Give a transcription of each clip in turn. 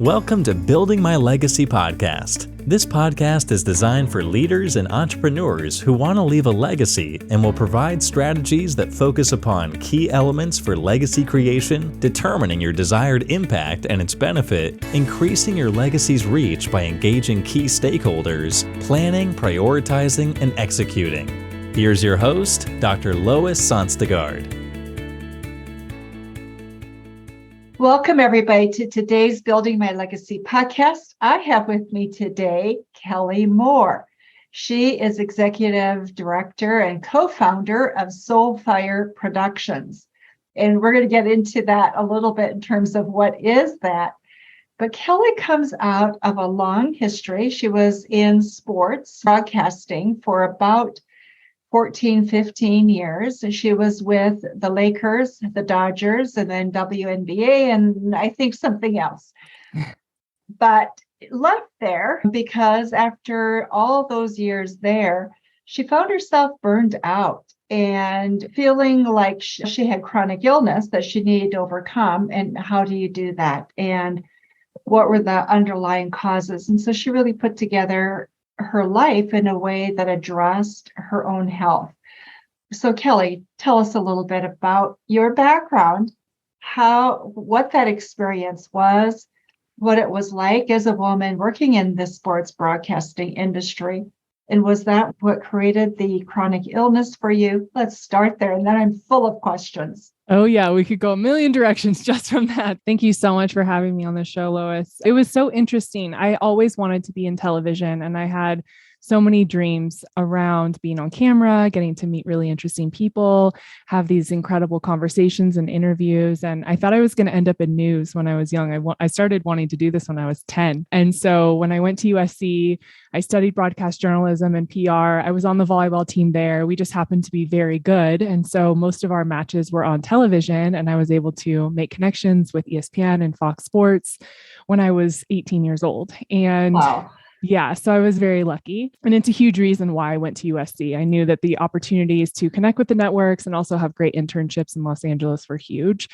Welcome to Building My Legacy podcast. This podcast is designed for leaders and entrepreneurs who want to leave a legacy and will provide strategies that focus upon key elements for legacy creation, determining your desired impact and its benefit, increasing your legacy's reach by engaging key stakeholders, planning, prioritizing, and executing. Here's your host, Dr. Lois Sonstegard. Welcome, everybody, to today's Building My Legacy podcast. I have with me today Kelli Moore. She is Executive Director and co-founder of Soulfire Productions. And we're going to get into that a little bit in terms of what is that. But Kelli comes out of a long history. She was in sports broadcasting for about 14, 15 years. She was with the Lakers, the Dodgers, and then WNBA, and I think something else. But left there because after all those years there, she found herself burned out and feeling like she had chronic illness that she needed to overcome. And how do you do that? And what were the underlying causes? And so she really put together her life in a way that addressed her own health. So Kelli, tell us a little bit about your background, what that experience was, what it was like as a woman working in the sports broadcasting industry. And was that what created the chronic illness for you? Let's start there. And then I'm full of questions. Oh yeah, we could go a million directions just from that. Thank you so much for having me on the show, Lois. It was so interesting. I always wanted to be in television, and I had so many dreams around being on camera, getting to meet really interesting people, have these incredible conversations and interviews. And I thought I was going to end up in news when I was young. I started wanting to do this when I was 10. And so when I went to USC, I studied broadcast journalism and PR. I was on the volleyball team there. We just happened to be very good. And so most of our matches were on television, and I was able to make connections with ESPN and Fox Sports when I was 18 years old. And wow. Yeah, so I was very lucky. And it's a huge reason why I went to USC. I knew that the opportunities to connect with the networks and also have great internships in Los Angeles were huge.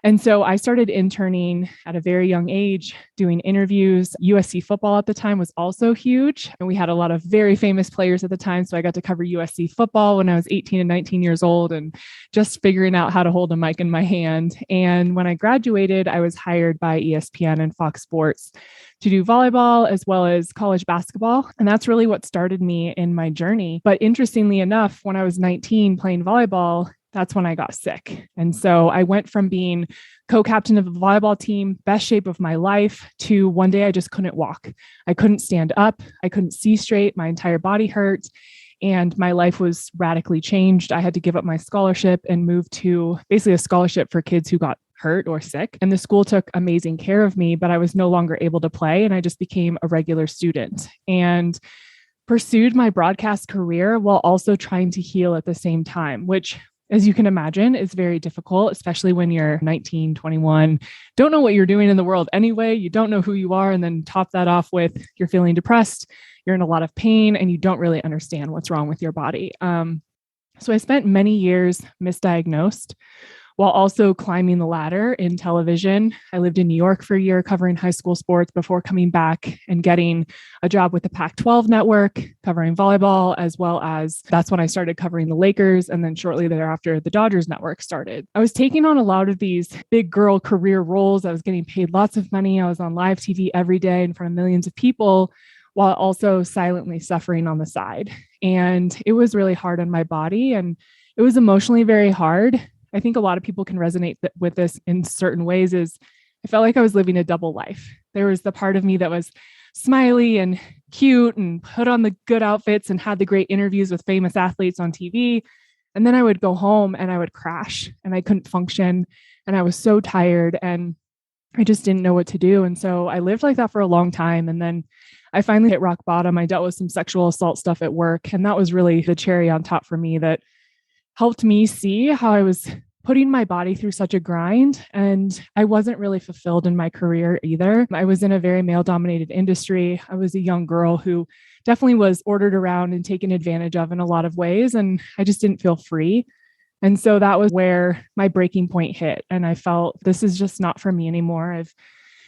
And so I started interning at a very young age, doing interviews. USC football at the time was also huge. And we had a lot of very famous players at the time. So I got to cover USC football when I was 18 and 19 years old and just figuring out how to hold a mic in my hand. And when I graduated, I was hired by ESPN and Fox Sports to do volleyball as well as college basketball. And that's really what started me in my journey. But interestingly enough, when I was 19 playing volleyball, that's when I got sick. And so I went from being co-captain of a volleyball team, best shape of my life, to one day I just couldn't walk. I couldn't stand up. I couldn't see straight. My entire body hurt. And my life was radically changed. I had to give up my scholarship and move to basically a scholarship for kids who got hurt or sick. And the school took amazing care of me, but I was no longer able to play. And I just became a regular student and pursued my broadcast career while also trying to heal at the same time, which, as you can imagine, is very difficult, especially when you're 19, 21, don't know what you're doing in the world anyway. You don't know who you are. And then top that off with you're feeling depressed, you're in a lot of pain, and you don't really understand what's wrong with your body. So I spent many years misdiagnosed while also climbing the ladder in television. I lived in New York for a year covering high school sports before coming back and getting a job with the Pac-12 network, covering volleyball, as well as that's when I started covering the Lakers. And then shortly thereafter, the Dodgers network started. I was taking on a lot of these big girl career roles. I was getting paid lots of money. I was on live TV every day in front of millions of people, while also silently suffering on the side. And it was really hard on my body, and it was emotionally very hard. I think a lot of people can resonate with this in certain ways. Is I felt like I was living a double life. There was the part of me that was smiley and cute and put on the good outfits and had the great interviews with famous athletes on TV. And then I would go home and I would crash and I couldn't function. And I was so tired and I just didn't know what to do. And so I lived like that for a long time. And then I finally hit rock bottom. I dealt with some sexual assault stuff at work. And that was really the cherry on top for me that helped me see how I was putting my body through such a grind. And I wasn't really fulfilled in my career either. I was in a very male-dominated industry. I was a young girl who definitely was ordered around and taken advantage of in a lot of ways. And I just didn't feel free. And so that was where my breaking point hit. And I felt this is just not for me anymore. I've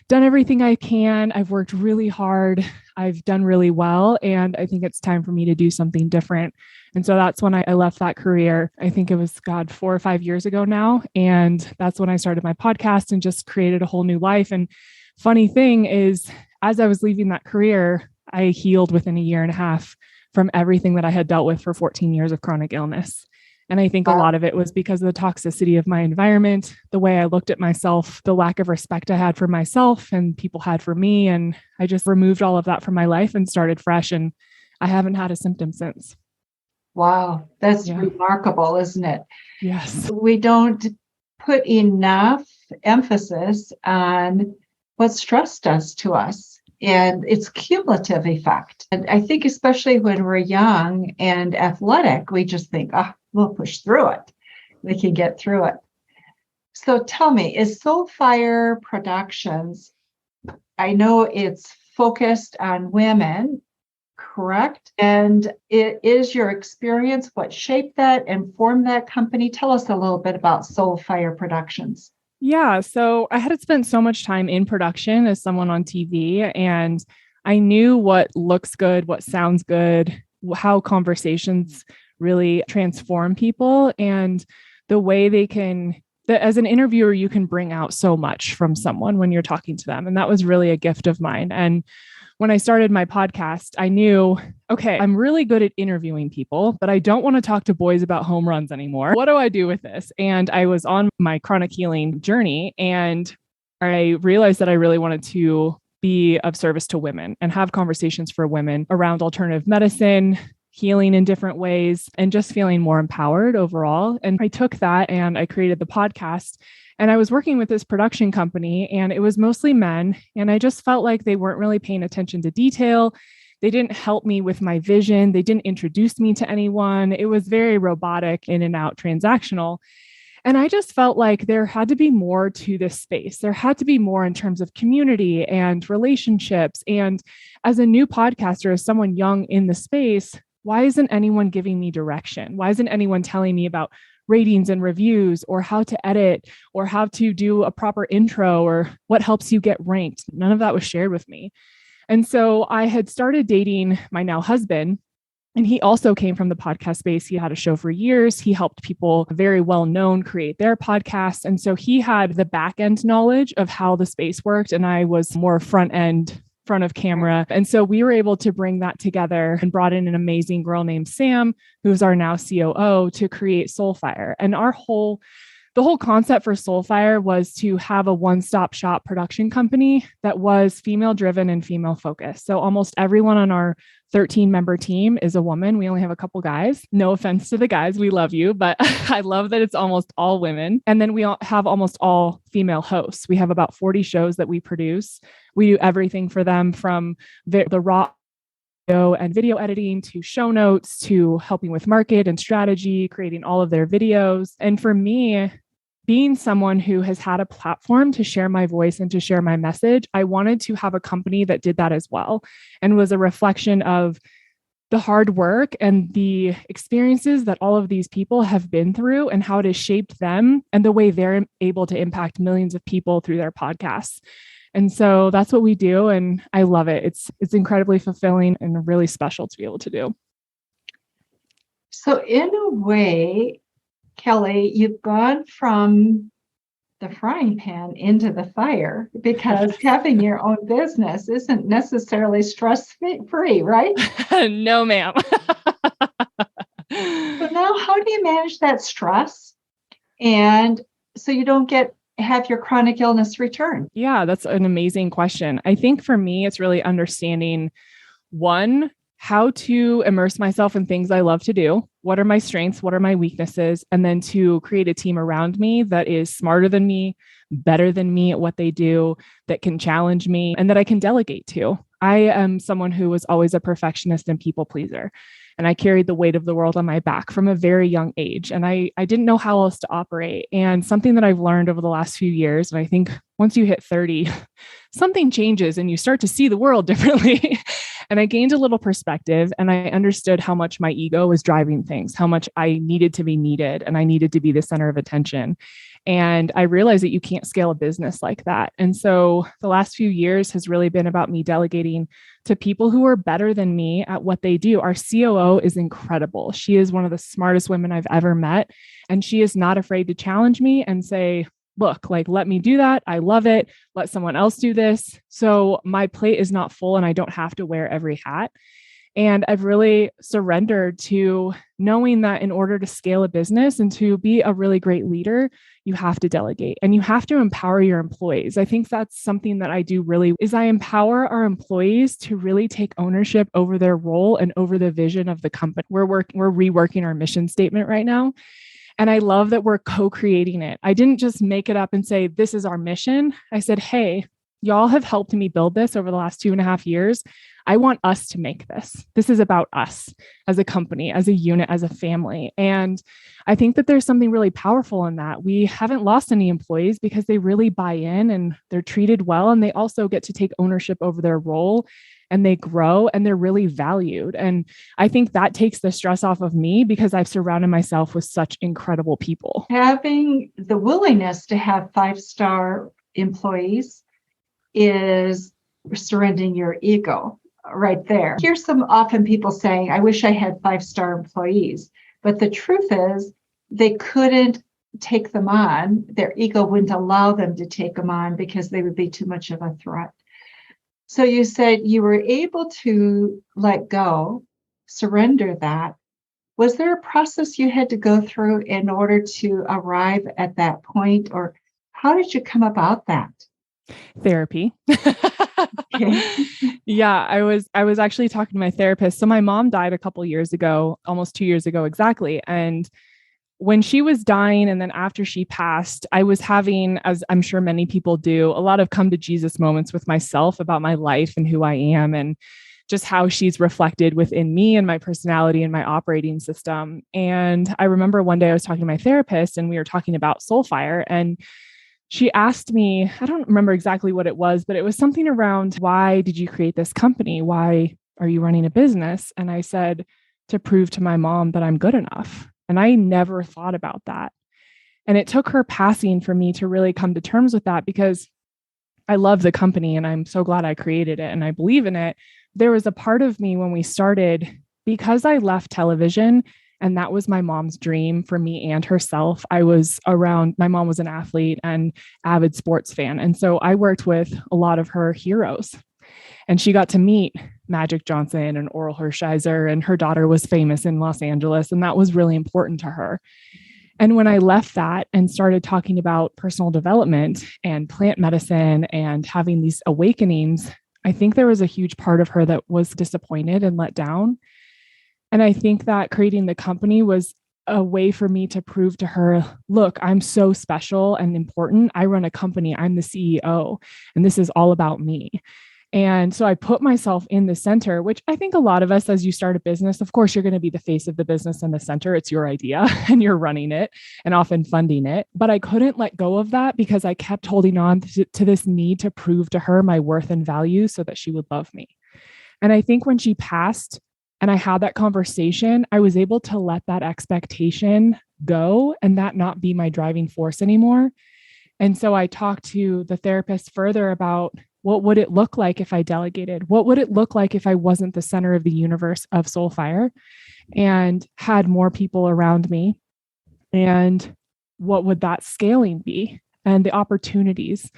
done everything I can. I've worked really hard. I've done really well. And I think it's time for me to do something different. And so that's when I left that career. I think it was, 4 or 5 years ago now. And that's when I started my podcast and just created a whole new life. And funny thing is, as I was leaving that career, I healed within a year and a half from everything that I had dealt with for 14 years of chronic illness. And I think a lot of it was because of the toxicity of my environment, the way I looked at myself, the lack of respect I had for myself and people had for me. And I just removed all of that from my life and started fresh. And I haven't had a symptom since. Wow, that's remarkable, isn't it? Yes. We don't put enough emphasis on what stress does to us and its cumulative effect. And I think especially when we're young and athletic, we just think, we'll push through it. We can get through it. So tell me, is Soulfire Productions, I know it's focused on women, correct? And it is your experience what shaped that and formed that company? Tell us a little bit about Soulfire Productions. Yeah. So I had spent so much time in production as someone on TV, and I knew what looks good, what sounds good, how conversations really transform people, and the way they can, that as an interviewer, you can bring out so much from someone when you're talking to them. And that was really a gift of mine. And when I started my podcast, I knew, okay, I'm really good at interviewing people, but I don't want to talk to boys about home runs anymore. What do I do with this? And I was on my chronic healing journey, and I realized that I really wanted to be of service to women and have conversations for women around alternative medicine, healing in different ways, and just feeling more empowered overall. And I took that and I created the podcast. And I was working with this production company, and it was mostly men. And I just felt like they weren't really paying attention to detail. They didn't help me with my vision. They didn't introduce me to anyone. It was very robotic, in and out, transactional. And I just felt like there had to be more to this space. There had to be more in terms of community and relationships. And as a new podcaster, as someone young in the space, why isn't anyone giving me direction? Why isn't anyone telling me about ratings and reviews, or how to edit, or how to do a proper intro, or what helps you get ranked? None of that was shared with me. And so I had started dating my now husband, and he also came from the podcast space. He had a show for years. He helped people very well known create their podcasts. And so he had the back end knowledge of how the space worked. And I was more front of camera. And so we were able to bring that together and brought in an amazing girl named Sam, who's our now COO, to create Soulfire. And the whole concept for Soulfire was to have a one-stop shop production company that was female driven and female focused. So almost everyone on our 13-member team is a woman. We only have a couple guys. No offense to the guys. We love you, but I love that it's almost all women. And then we have almost all female hosts. We have about 40 shows that we produce. We do everything for them, from the raw and video editing to show notes to helping with market and strategy, creating all of their videos. And for me, being someone who has had a platform to share my voice and to share my message, I wanted to have a company that did that as well, and was a reflection of the hard work and the experiences that all of these people have been through, and how it has shaped them and the way they're able to impact millions of people through their podcasts. And so that's what we do. And I love it. It's incredibly fulfilling and really special to be able to do. So in a way, Kelli, you've gone from the frying pan into the fire, because having your own business isn't necessarily stress-free, right? No, ma'am. So now how do you manage that stress, and so you don't have your chronic illness return? Yeah, that's an amazing question. I think for me, it's really understanding, one, how to immerse myself in things I love to do. What are my strengths? What are my weaknesses? And then to create a team around me that is smarter than me, better than me at what they do, that can challenge me, and that I can delegate to. I am someone who was always a perfectionist and people pleaser. And I carried the weight of the world on my back from a very young age. And I didn't know how else to operate. And something that I've learned over the last few years, and I think once you hit 30, something changes and you start to see the world differently. And I gained a little perspective, and I understood how much my ego was driving things, how much I needed to be needed, and I needed to be the center of attention. And I realized that you can't scale a business like that. And so the last few years has really been about me delegating to people who are better than me at what they do. Our COO is incredible. She is one of the smartest women I've ever met. And she is not afraid to challenge me and say, look, like, let me do that. I love it. Let someone else do this. So my plate is not full and I don't have to wear every hat. And I've really surrendered to knowing that in order to scale a business and to be a really great leader, you have to delegate and you have to empower your employees. I think that's something that I do really is I empower our employees to really take ownership over their role and over the vision of the company. We're reworking our mission statement right now. And I love that we're co-creating it. I didn't just make it up and say, this is our mission. I said, hey, y'all have helped me build this over the last 2.5 years. I want us to make this. This is about us as a company, as a unit, as a family. And I think that there's something really powerful in that. We haven't lost any employees because they really buy in and they're treated well. And they also get to take ownership over their role and they grow and they're really valued. And I think that takes the stress off of me because I've surrounded myself with such incredible people. Having the willingness to have 5-star employees is surrendering your ego. Right there. Here's some often people saying, I wish I had 5-star employees. But the truth is they couldn't take them on. Their ego wouldn't allow them to take them on because they would be too much of a threat. So you said you were able to let go, surrender that. Was there a process you had to go through in order to arrive at that point? Or how did you come about that? Therapy. Okay. Yeah, I was actually talking to my therapist. So my mom died a couple years ago, almost 2 years ago exactly. And when she was dying and then after she passed, I was having, as I'm sure many people do, a lot of come to Jesus moments with myself about my life and who I am and just how she's reflected within me and my personality and my operating system. And I remember one day I was talking to my therapist and we were talking about Soulfire, and she asked me, I don't remember exactly what it was, but it was something around, why did you create this company? Why are you running a business? And I said, to prove to my mom that I'm good enough. And I never thought about that. And it took her passing for me to really come to terms with that, because I love the company and I'm so glad I created it and I believe in it. There was a part of me when we started, because I left television, and that was my mom's dream for me and herself. I was around, my mom was an athlete and avid sports fan. And so I worked with a lot of her heroes, and she got to meet Magic Johnson and Oral Hershiser, and her daughter was famous in Los Angeles. And that was really important to her. And when I left that and started talking about personal development and plant medicine and having these awakenings, I think there was a huge part of her that was disappointed and let down. And I think that creating the company was a way for me to prove to her, look, I'm so special and important. I run a company. I'm the CEO, and this is all about me. And so I put myself in the center, which I think a lot of us, as you start a business, of course, you're going to be the face of the business in the center. It's your idea and you're running it and often funding it. But I couldn't let go of that because I kept holding on to this need to prove to her my worth and value so that she would love me. And I think when she passed, and I had that conversation, I was able to let that expectation go and that not be my driving force anymore. And so I talked to the therapist further about, what would it look like if I delegated? What would it look like if I wasn't the center of the universe of Soulfire and had more people around me? And what would that scaling be? And the opportunities.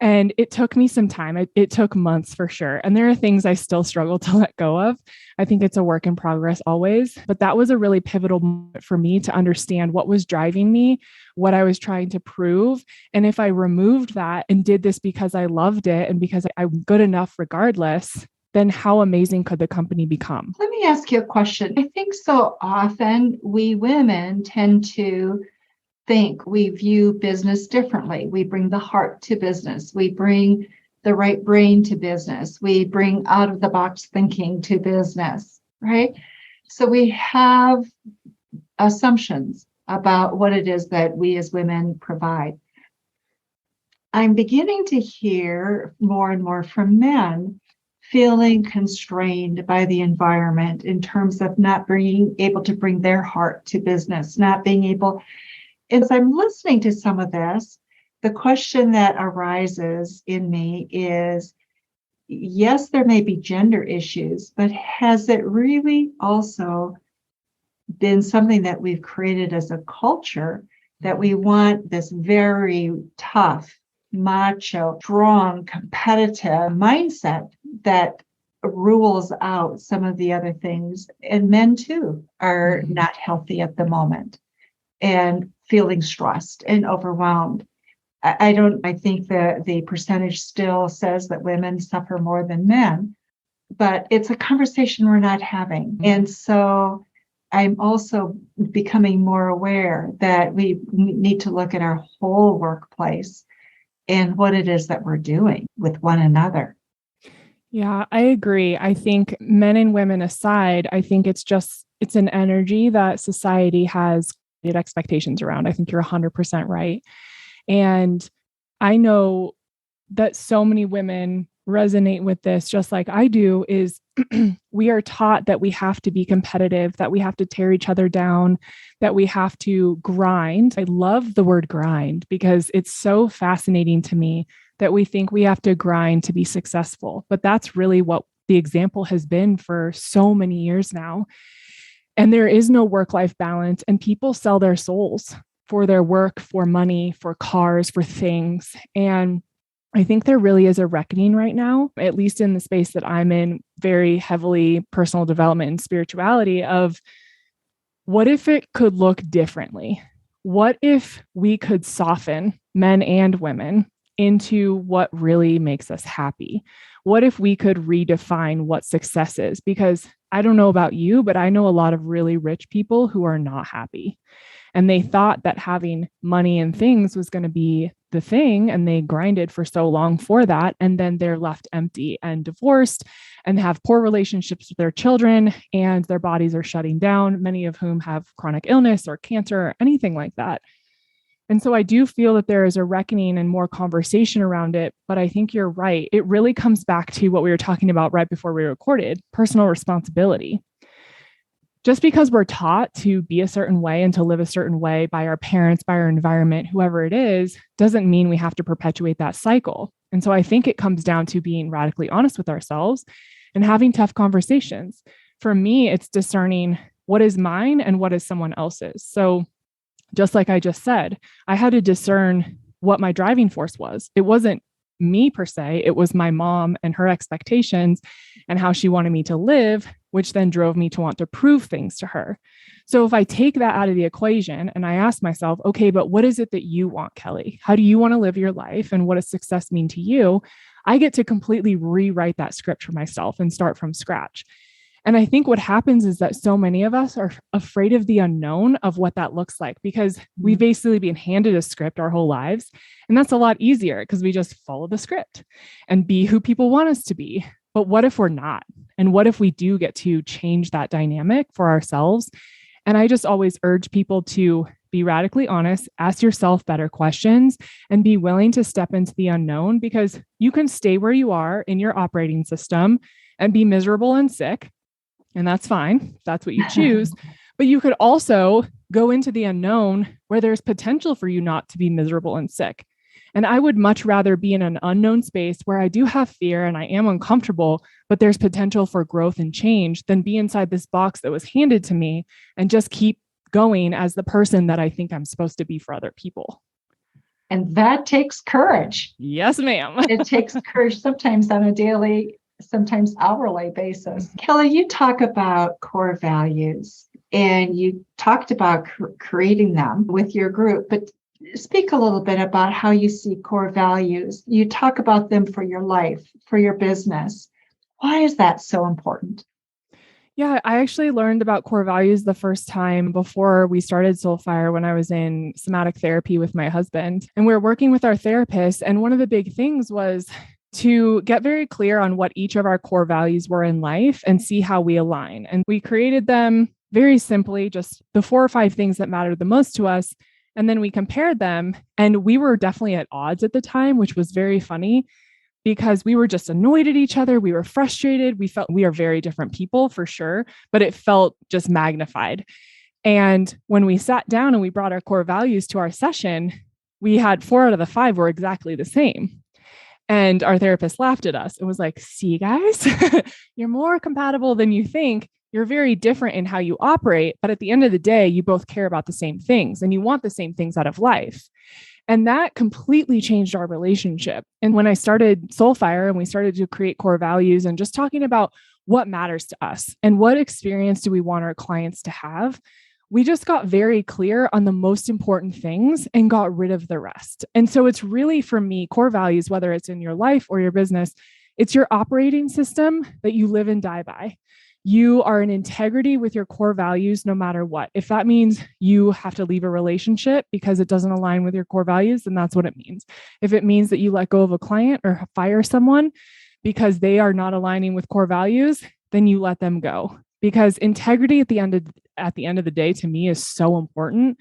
And it took me some time. It took months for sure. And there are things I still struggle to let go of. I think it's a work in progress always. But that was a really pivotal moment for me to understand what was driving me, what I was trying to prove. And if I removed that and did this because I loved it and because I'm good enough regardless, then how amazing could the company become? Let me ask you a question. I think so often we women tend to think we view business differently. We bring the heart to business. We bring the right brain to business. We bring out of the box thinking to business, right? So we have assumptions about what it is that we as women provide. I'm beginning to hear more and more from men feeling constrained by the environment in terms of not being able to bring their heart to business, not being able. as I'm listening to some of this, the question that arises in me is, yes, there may be gender issues, but has it really also been something that we've created as a culture that we want this very tough, macho, strong, competitive mindset that rules out some of the other things? And men too are not healthy at the moment and feeling stressed and overwhelmed. I think the percentage still says that women suffer more than men, but it's a conversation we're not having. And so I'm also becoming more aware that we need to look at our whole workplace and what it is that we're doing with one another. Yeah, I agree. I think men and women aside, I think it's an energy that society has created expectations around. I think you're 100% right. And I know that so many women resonate with this, just like I do, is we are taught that we have to be competitive, that we have to tear each other down, that we have to grind. I love the word grind because it's so fascinating to me that we think we have to grind to be successful. But that's really what the example has been for so many years now. And there is no work-life balance, and people sell their souls for their work, for money, for cars, for things. And I think there really is a reckoning right now, at least in the space that I'm in, very heavily personal development and spirituality, of what if it could look differently? What if we could soften men and women into what really makes us happy? What if we could redefine what success is? Because I don't know about you, but I know a lot of really rich people who are not happy. And they thought that having money and things was going to be the thing. And they grinded for so long for that. And then they're left empty and divorced and have poor relationships with their children, and their bodies are shutting down, many of whom have chronic illness or cancer or anything like that. And so I do feel that there is a reckoning and more conversation around it. But I think you're right. It really comes back to what we were talking about right before we recorded, personal responsibility. Just because we're taught to be a certain way and to live a certain way by our parents, by our environment, whoever it is, doesn't mean we have to perpetuate that cycle. And so I think it comes down to being radically honest with ourselves and having tough conversations. For me, it's discerning what is mine and what is someone else's. So just like I just said, I had to discern what my driving force was. It wasn't me per se, it was my mom and her expectations and how she wanted me to live, which then drove me to want to prove things to her. So if I take that out of the equation and I ask myself, okay, but what is it that you want, Kelli? How do you want to live your life? And what does success mean to you? I get to completely rewrite that script for myself and start from scratch. And I think what happens is that so many of us are afraid of the unknown of what that looks like, because we've basically been handed a script our whole lives. And that's a lot easier because we just follow the script and be who people want us to be. But what if we're not? And what if we do get to change that dynamic for ourselves? And I just always urge people to be radically honest, ask yourself better questions, and be willing to step into the unknown, because you can stay where you are in your operating system and be miserable and sick. And that's fine. That's what you choose. But you could also go into the unknown where there's potential for you not to be miserable and sick. And I would much rather be in an unknown space where I do have fear and I am uncomfortable, but there's potential for growth and change, than be inside this box that was handed to me and just keep going as the person that I think I'm supposed to be for other people. And that takes courage. Yes, ma'am. It takes courage sometimes on a daily, sometimes hourly basis. Kelli, you talk about core values, and you talked about creating them with your group, but speak a little bit about how you see core values. You talk about them for your life, for your business. Why is that so important? Yeah, I actually learned about core values the first time before we started Soulfire, when I was in somatic therapy with my husband. And we were working with our therapist. And one of the big things was to get very clear on what each of our core values were in life and see how we align. And we created them very simply, just the 4 or 5 things that mattered the most to us. And then we compared them, and we were definitely at odds at the time, which was very funny because we were just annoyed at each other. We were frustrated. We felt we are very different people for sure, but it felt just magnified. And when we sat down and we brought our core values to our session, we had 4 out of the 5 were exactly the same. And our therapist laughed at us. It was like, see, guys, you're more compatible than you think. You're very different in how you operate. But at the end of the day, you both care about the same things and you want the same things out of life. And that completely changed our relationship. And when I started Soulfire and we started to create core values and just talking about what matters to us and what experience do we want our clients to have, we just got very clear on the most important things and got rid of the rest. And so it's really, for me, core values, whether it's in your life or your business, it's your operating system that you live and die by. You are in integrity with your core values no matter what. If that means you have to leave a relationship because it doesn't align with your core values, then that's what it means. If it means that you let go of a client or fire someone because they are not aligning with core values, then you let them go. Because integrity at the end of the day, to me, is so important.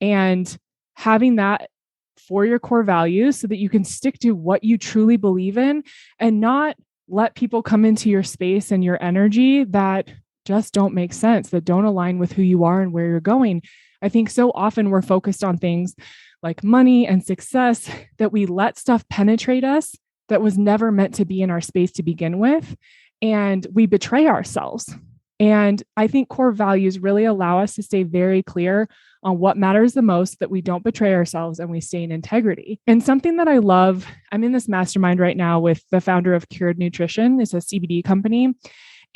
And having that for your core values so that you can stick to what you truly believe in and not let people come into your space and your energy that just don't make sense, that don't align with who you are and where you're going. I think so often we're focused on things like money and success that we let stuff penetrate us that was never meant to be in our space to begin with. And we betray ourselves. And I think core values really allow us to stay very clear on what matters the most, that we don't betray ourselves and we stay in integrity. And something that I love, I'm in this mastermind right now with the founder of Cured Nutrition. It's a CBD company.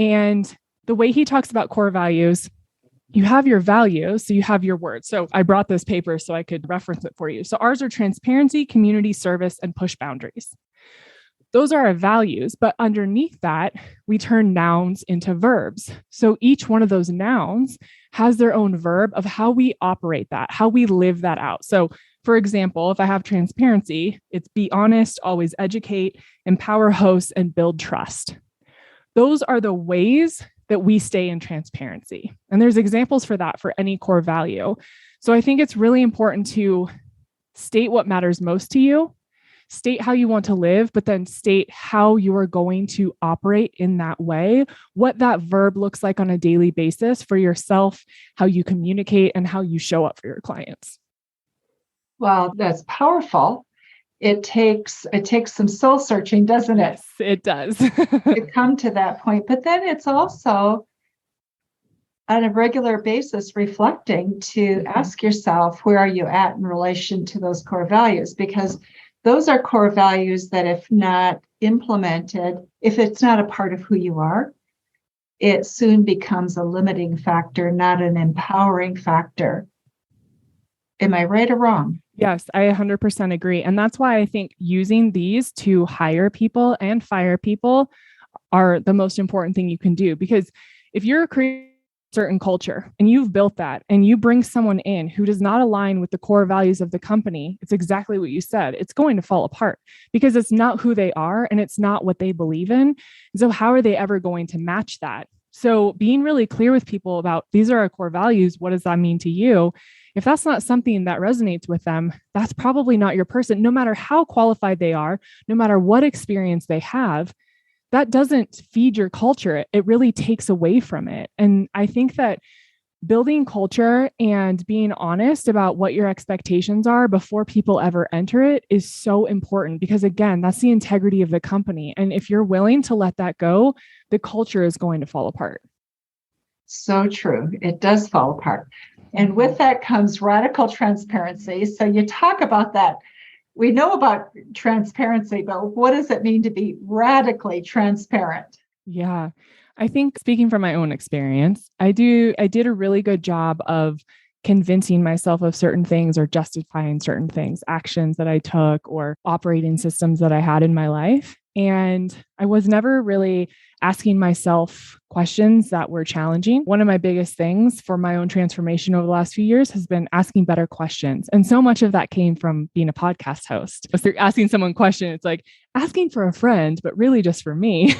And the way he talks about core values, you have your values, so you have your words. So I brought this paper so I could reference it for you. So ours are transparency, community service, and push boundaries. Those are our values, but underneath that, we turn nouns into verbs. So each one of those nouns has their own verb of how we operate that, how we live that out. So for example, if I have transparency, it's be honest, always educate, empower hosts, and build trust. Those are the ways that we stay in transparency. And there's examples for that for any core value. So I think it's really important to state what matters most to you, state how you want to live, but then state how you are going to operate in that way, what that verb looks like on a daily basis for yourself, how you communicate, and how you show up for your clients. Well, that's powerful. It takes some soul searching, doesn't it? Yes, it does. To come to that point. But then it's also on a regular basis reflecting to ask yourself, where are you at in relation to those core values? Because those are core values that if not implemented, if it's not a part of who you are, it soon becomes a limiting factor, not an empowering factor. Am I right or wrong? Yes, I 100% agree. And that's why I think using these to hire people and fire people are the most important thing you can do. Because if you're creating a certain culture and you've built that and you bring someone in who does not align with the core values of the company, it's exactly what you said. It's going to fall apart because it's not who they are and it's not what they believe in. So how are they ever going to match that? So being really clear with people about these are our core values. What does that mean to you? If that's not something that resonates with them, that's probably not your person. No matter how qualified they are, no matter what experience they have, that doesn't feed your culture. It really takes away from it. And I think that building culture and being honest about what your expectations are before people ever enter it is so important because, again, that's the integrity of the company. And if you're willing to let that go, the culture is going to fall apart. So true. It does fall apart. And with that comes radical transparency. So you talk about that. We know about transparency, but what does it mean to be radically transparent? Yeah. I think speaking from my own experience, I did a really good job of convincing myself of certain things or justifying certain things, actions that I took or operating systems that I had in my life. And I was never really asking myself questions that were challenging. One of my biggest things for my own transformation over the last few years has been asking better questions. And so much of that came from being a podcast host. If you're asking someone a question, it's like asking for a friend, but really just for me.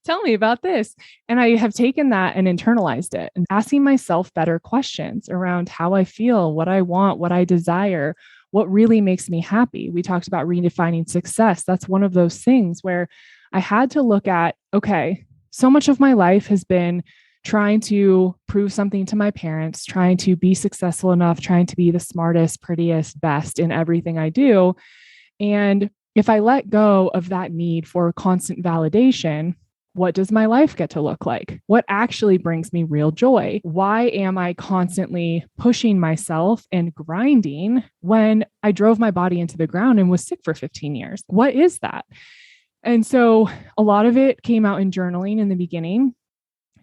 Tell me about this. And I have taken that and internalized it and asking myself better questions around how I feel, what I want, what I desire, what really makes me happy. We talked about redefining success. That's one of those things where I had to look at, okay, so much of my life has been trying to prove something to my parents, trying to be successful enough, trying to be the smartest, prettiest, best in everything I do. And if I let go of that need for constant validation, what does my life get to look like? What actually brings me real joy? Why am I constantly pushing myself and grinding when I drove my body into the ground and was sick for 15 years? What is that? And so a lot of it came out in journaling in the beginning,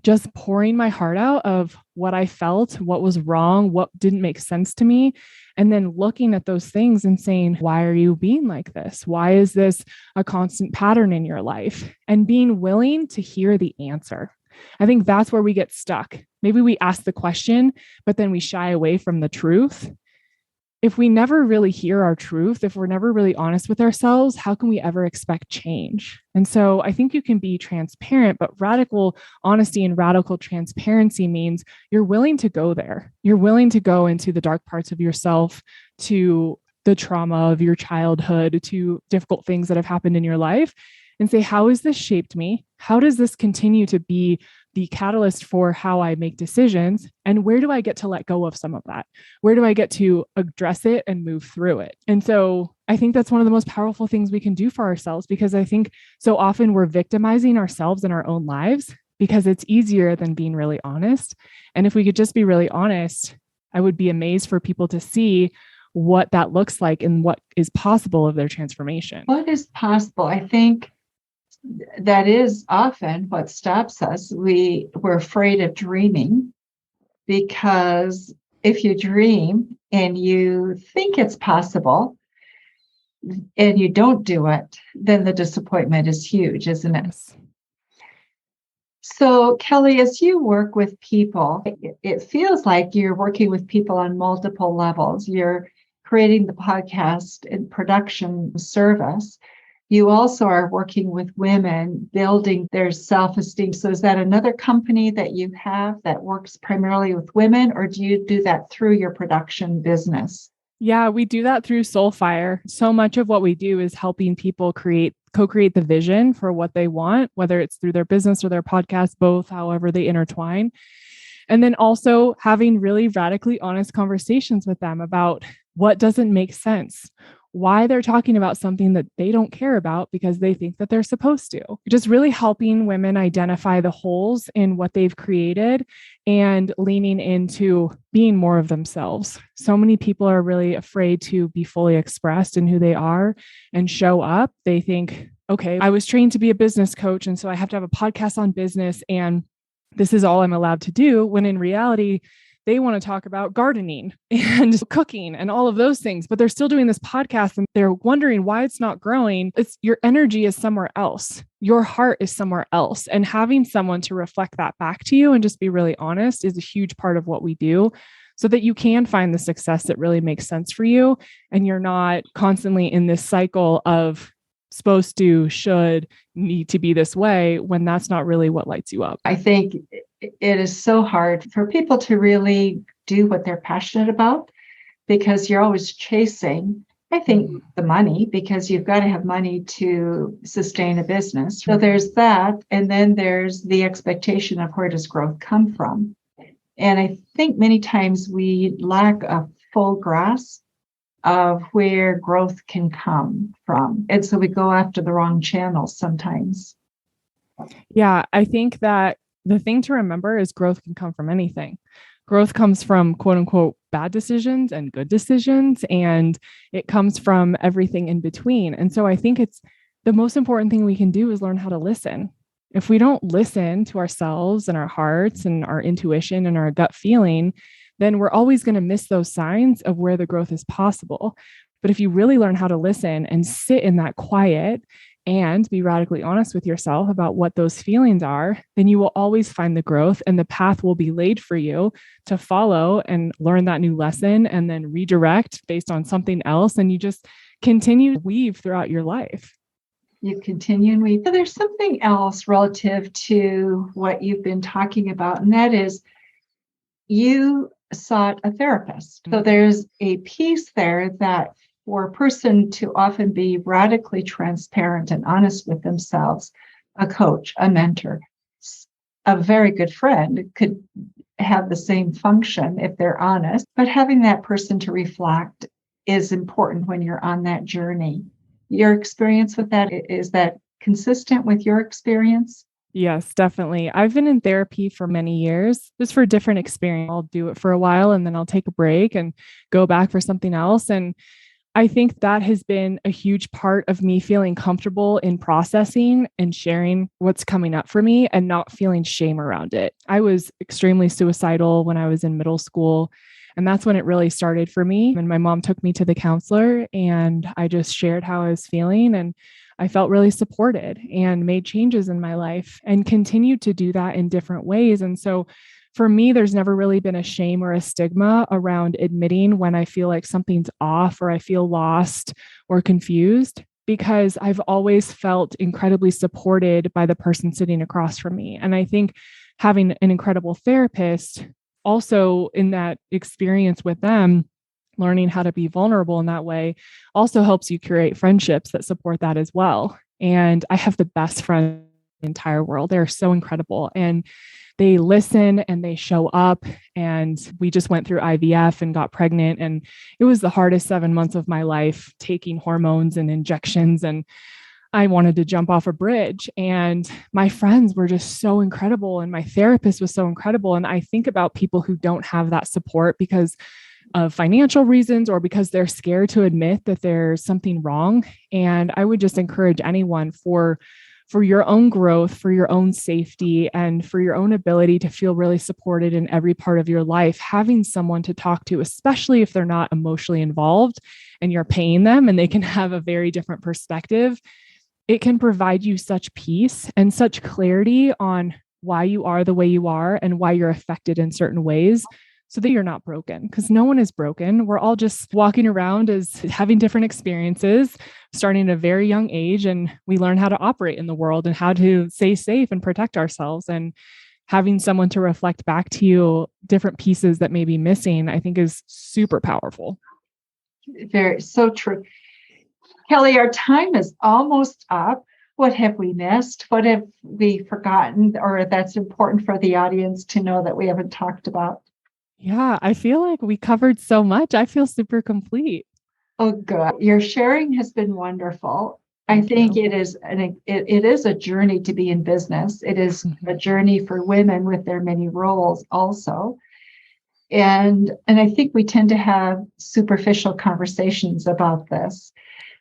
just pouring my heart out of what I felt, what was wrong, what didn't make sense to me. And then looking at those things and saying, why are you being like this? Why is this a constant pattern in your life? And being willing to hear the answer. I think that's where we get stuck. Maybe we ask the question, but then we shy away from the truth. If we never really hear our truth, if we're never really honest with ourselves, how can we ever expect change? And so I think you can be transparent, but radical honesty and radical transparency means you're willing to go there. You're willing to go into the dark parts of yourself, to the trauma of your childhood, to difficult things that have happened in your life, and say, how has this shaped me? How does this continue to be the catalyst for how I make decisions? And where do I get to let go of some of that? Where do I get to address it and move through it? And so I think that's one of the most powerful things we can do for ourselves, because I think so often we're victimizing ourselves in our own lives because it's easier than being really honest. And if we could just be really honest, I would be amazed for people to see what that looks like and what is possible of their transformation. What is possible? I think that is often what stops us. We're afraid of dreaming, because if you dream and you think it's possible and you don't do it, then the disappointment is huge, isn't it? Yes. So, Kelli, as you work with people, it feels like you're working with people on multiple levels. You're creating the podcast and production service. You also are working with women, building their self-esteem. So is that another company that you have that works primarily with women, or do you do that through your production business? Yeah, we do that through Soulfire. So much of what we do is helping people co-create the vision for what they want, whether it's through their business or their podcast, both, however they intertwine. And then also having really radically honest conversations with them about what doesn't make sense, why they're talking about something that they don't care about because they think that they're supposed to. Just really helping women identify the holes in what they've created and leaning into being more of themselves. So many people are really afraid to be fully expressed in who they are and show up. They think, okay, I was trained to be a business coach, and so I have to have a podcast on business, and this is all I'm allowed to do, when in reality, they want to talk about gardening and cooking and all of those things, but they're still doing this podcast and they're wondering why it's not growing. It's your energy is somewhere else. Your heart is somewhere else. And having someone to reflect that back to you and just be really honest is a huge part of what we do, so that you can find the success that really makes sense for you. And you're not constantly in this cycle of supposed to, should, need to be this way, when that's not really what lights you up. I think it is so hard for people to really do what they're passionate about, because you're always chasing, I think, the money, because you've got to have money to sustain a business. So there's that. And then there's the expectation of where does growth come from? And I think many times we lack a full grasp of where growth can come from. And so we go after the wrong channels sometimes. Yeah, I think that the thing to remember is growth can come from anything. Growth comes from quote unquote bad decisions and good decisions, and it comes from everything in between. And so I think it's the most important thing we can do is learn how to listen. If we don't listen to ourselves and our hearts and our intuition and our gut feeling, then we're always going to miss those signs of where the growth is possible. But if you really learn how to listen and sit in that quiet and be radically honest with yourself about what those feelings are, then you will always find the growth, and the path will be laid for you to follow and learn that new lesson and then redirect based on something else. And you just continue to weave throughout your life. You continue and weave. So there's something else relative to what you've been talking about, and that is you sought a therapist. So there's a piece there that for a person to often be radically transparent and honest with themselves, a coach, a mentor, a very good friend could have the same function if they're honest, but having that person to reflect is important when you're on that journey. Your experience with that, is that consistent with your experience? Yes, definitely. I've been in therapy for many years, just for different experience. I'll do it for a while and then I'll take a break and go back for something else. And I think that has been a huge part of me feeling comfortable in processing and sharing what's coming up for me and not feeling shame around it. I was extremely suicidal when I was in middle school. And that's when it really started for me. And my mom took me to the counselor and I just shared how I was feeling. And I felt really supported and made changes in my life and continued to do that in different ways. And so for me, there's never really been a shame or a stigma around admitting when I feel like something's off or I feel lost or confused, because I've always felt incredibly supported by the person sitting across from me. And I think having an incredible therapist, also in that experience with them, learning how to be vulnerable in that way, also helps you create friendships that support that as well. And I have the best friends in the entire world. They're so incredible. And they listen and they show up. And we just went through IVF and got pregnant. And it was the hardest 7 months of my life, taking hormones and injections. And I wanted to jump off a bridge. And my friends were just so incredible. And my therapist was so incredible. And I think about people who don't have that support because of financial reasons or because they're scared to admit that there's something wrong. And I would just encourage anyone for your own growth, for your own safety, and for your own ability to feel really supported in every part of your life, having someone to talk to, especially if they're not emotionally involved and you're paying them and they can have a very different perspective, it can provide you such peace and such clarity on why you are the way you are and why you're affected in certain ways, so that you're not broken, because no one is broken. We're all just walking around as having different experiences, starting at a very young age, and we learn how to operate in the world and how to stay safe and protect ourselves. And having someone to reflect back to you different pieces that may be missing, I think is super powerful. Very, so true. Kelli, our time is almost up. What have we missed? What have we forgotten, or that's important for the audience to know that we haven't talked about? Yeah, I feel like we covered so much. I feel super complete. Oh, good. Your sharing has been wonderful. I think it is a journey to be in business. It is a journey for women with their many roles also. And I think we tend to have superficial conversations about this.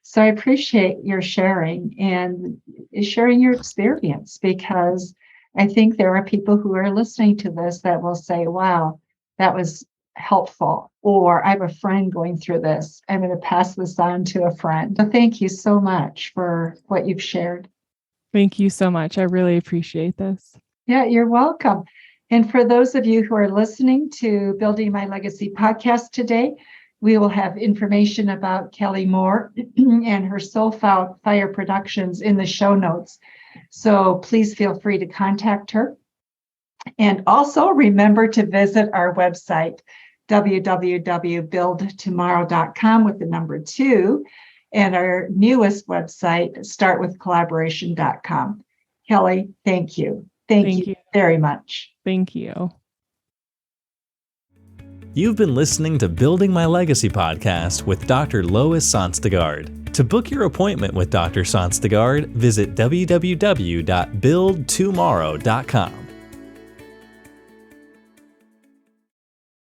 So I appreciate your sharing and sharing your experience, because I think there are people who are listening to this that will say, wow, that was helpful, or I have a friend going through this. I'm going to pass this on to a friend. So thank you so much for what you've shared. Thank you so much. I really appreciate this. Yeah, you're welcome. And for those of you who are listening to Building My Legacy podcast today, we will have information about Kelli Moore and her Soulfire Productions in the show notes. So please feel free to contact her. And also remember to visit our website, www.buildtomorrow.com with the number 2, and our newest website, startwithcollaboration.com. Kelli, thank you. Thank you very much. Thank you. You've been listening to Building My Legacy podcast with Dr. Lois Sonstegard. To book your appointment with Dr. Sonstegard, visit www.buildtomorrow.com.